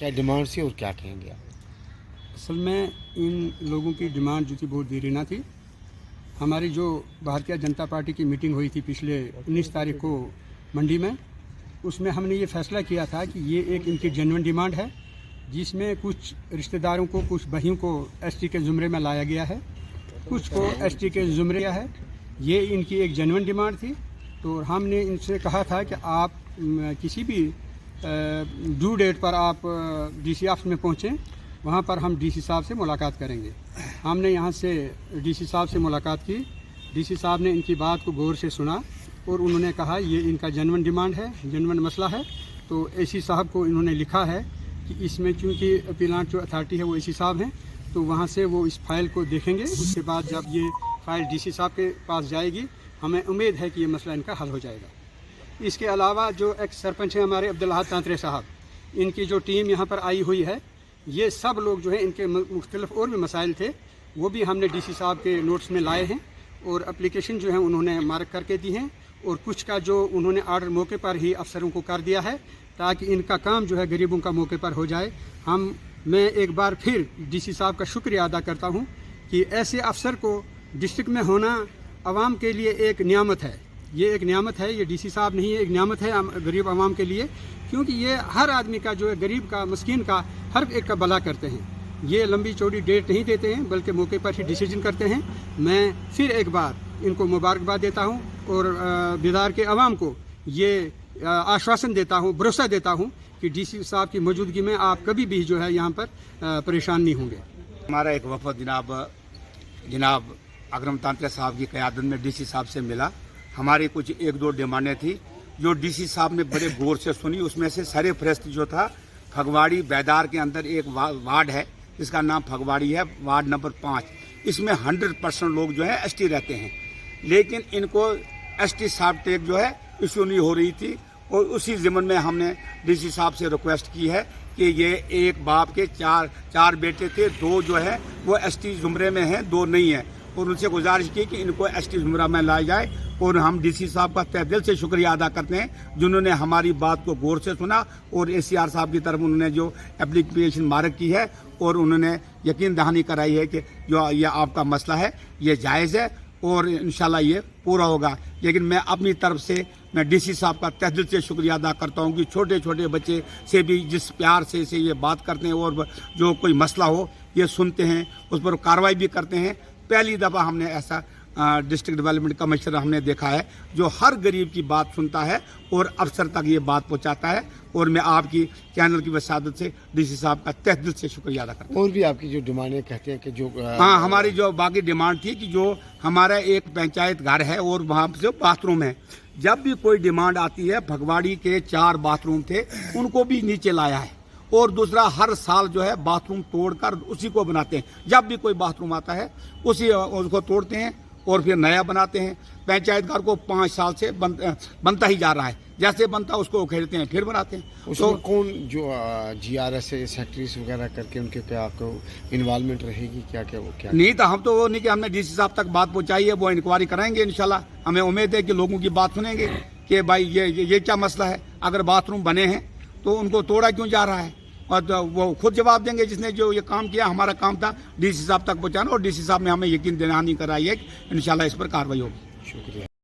کیا ڈیمانڈ سی اور کیا کہیں گے آپ؟ اصل میں ان لوگوں کی ڈیمانڈ جو تھی بہت دیرینہ تھی. ہماری جو بھارتیہ جنتا پارٹی کی میٹنگ ہوئی تھی پچھلے 19 تاریخ کو منڈی میں، اس میں ہم نے یہ فیصلہ کیا تھا کہ یہ ایک ان کی جینوئن ڈیمانڈ ہے، جس میں کچھ رشتہ داروں کو، کچھ بھائیوں کو ایس ٹی کے زمرے میں لایا گیا ہے، کچھ کو ایس ٹی کے زمرے ہے. یہ ان کی ایک جینوئن ڈیمانڈ تھی. تو ہم نے ان سے کہا تھا کہ آپ کسی بھی ڈیو ڈیٹ پر آپ ڈی سی آفس میں پہنچیں، وہاں پر ہم ڈی سی صاحب سے ملاقات کریں گے. ہم نے یہاں سے ڈی سی صاحب سے ملاقات کی. ڈی سی صاحب نے ان کی بات کو غور سے سنا اور انہوں نے کہا یہ ان کا جینوئن ڈیمانڈ ہے، جینوئن مسئلہ ہے. تو اے سی صاحب کو انہوں نے لکھا ہے کہ اس میں چونکہ اپیلانٹ جو اتھارٹی ہے وہ اے سی صاحب ہیں، تو وہاں سے وہ اس فائل کو دیکھیں گے. اس کے بعد جب یہ فائل ڈی سی صاحب کے پاس جائے گی، ہمیں امید ہے کہ یہ مسئلہ ان کا حل ہو جائے گا. اس کے علاوہ جو ایکس سرپنچ ہیں ہمارے عبدالاحد تانترے صاحب، ان کی جو ٹیم یہاں پر آئی ہوئی ہے، یہ سب لوگ جو ہیں ان کے مختلف اور بھی مسائل تھے، وہ بھی ہم نے ڈی سی صاحب کے نوٹس میں لائے ہیں اور اپلیکیشن جو ہیں انہوں نے مارک کر کے دی ہیں. اور کچھ کا جو انہوں نے آرڈر موقع پر ہی افسروں کو کر دیا ہے تاکہ ان کا کام جو ہے غریبوں کا موقع پر ہو جائے. میں ایک بار پھر ڈی سی صاحب کا شکریہ ادا کرتا ہوں کہ ایسے افسر کو ڈسٹرکٹ میں ہونا عوام کے لیے ایک نعمت ہے. یہ ایک نعمت ہے، یہ ڈی سی صاحب نہیں ہے، ایک نعمت ہے غریب عوام کے لیے، کیونکہ یہ ہر آدمی کا جو ہے، غریب کا، مسکین کا، ہر ایک کا بھلا کرتے ہیں. یہ لمبی چوڑی ڈیٹ نہیں دیتے ہیں بلکہ موقع پر ہی ڈیسیجن کرتے ہیں. میں پھر ایک بار ان کو مبارکباد دیتا ہوں اور بیدار کے عوام کو یہ آشواسن دیتا ہوں، بھروسہ دیتا ہوں کہ ڈی سی صاحب کی موجودگی میں آپ کبھی بھی جو ہے یہاں پر پریشان نہیں ہوں گے. ہمارا ایک وفد جناب اکرم تانترے صاحب کی قیادت میں ڈی سی صاحب سے ملا. ہماری کچھ ایک دو ڈیمانڈیں تھیں جو ڈی سی صاحب نے بڑے غور سے سنی. اس میں سے سر فہرست جو تھا، پھگواڑی بیدار کے اندر ایک وارڈ ہے جس کا نام پھگواڑی ہے، وارڈ نمبر 5. اس میں 100% لوگ جو ہے ایس ٹی رہتے ہیں، لیکن ان کو ایس ٹی صاحب ٹیک جو ہے ایشو نہیں ہو رہی تھی. اور اسی ضمن میں ہم نے ڈی سی صاحب سے ریکویسٹ کی ہے کہ یہ ایک باپ کے چار بیٹے تھے، 2 جو ہے وہ ایس ٹی زمرے میں ہیں، 2 نہیں ہیں. اور ان سے گزارش کی کہ ان کو ایس ٹی زمرہ میں لایا جائے. اور ہم ڈی سی صاحب کا تہ دل سے شکریہ ادا کرتے ہیں جنہوں نے ہماری بات کو غور سے سنا اور اے سی آر صاحب کی طرف انہوں نے جو اپلیکیشن مارک کی ہے اور انہوں نے یقین دہانی کرائی ہے کہ جو یہ آپ کا مسئلہ ہے یہ جائز ہے اور انشاءاللہ یہ پورا ہوگا. لیکن میں اپنی طرف سے میں ڈی سی صاحب کا تہ دل سے شکریہ ادا کرتا ہوں کہ چھوٹے چھوٹے بچے سے بھی جس پیار سے یہ بات کرتے ہیں اور جو کوئی مسئلہ ہو یہ سنتے ہیں، اس پر کارروائی بھی کرتے ہیں. پہلی دفعہ ہم نے ایسا ڈسٹرکٹ ڈیولپمنٹ کمشنر ہم نے دیکھا ہے جو ہر غریب کی بات سنتا ہے اور افسر تک یہ بات پہنچاتا ہے. اور میں آپ کی چینل کی وسادت سے ڈی سی صاحب کا تہ دل سے شکریہ ادا کرتا ہوں. اور بھی آپ کی جو ڈیمانڈیں کہتے ہیں کہ جو ہاں، ہماری جو باقی ڈیمانڈ تھی کہ جو ہمارا ایک پنچایت گھر ہے اور وہاں سے باتھ روم ہے، جب بھی کوئی ڈیمانڈ آتی ہے، پھگواڑی کے 4 باتھ روم تھے ان کو بھی نیچے لایا ہے. اور دوسرا ہر سال جو ہے باتھ روم توڑ کر اسی کو بناتے ہیں. جب بھی کوئی باتھ روم آتا ہے اس کو توڑتے ہیں اور پھر نیا بناتے ہیں. پنچایت گھر کو 5 سال سے بنتا ہی جا رہا ہے، جیسے بنتا اس کو اکھیڑتے ہیں پھر بناتے ہیں. اس میں کون جو جی آر ایس سیکٹریز وغیرہ کر کے ان کے کیا انوالومنٹ رہے گی؟ کیا وہ کیا نہیں تو ہم تو وہ نہیں کہ ہم نے ڈی سی صاحب تک بات پہنچائی ہے، وہ انکوائری کرائیں گے انشاءاللہ. ہمیں امید ہے کہ لوگوں کی بات سنیں گے کہ بھائی یہ کیا مسئلہ ہے. اگر باتھ روم بنے ہیں تو ان کو توڑا کیوں جا رہا ہے، اور وہ خود جواب دیں گے جس نے جو یہ کام کیا. ہمارا کام تھا ڈی سی صاحب تک پہنچانا اور ڈی سی صاحب نے ہمیں یقین دہانی کرائی ہے کہ انشاءاللہ اس پر کارروائی ہوگی. شکریہ.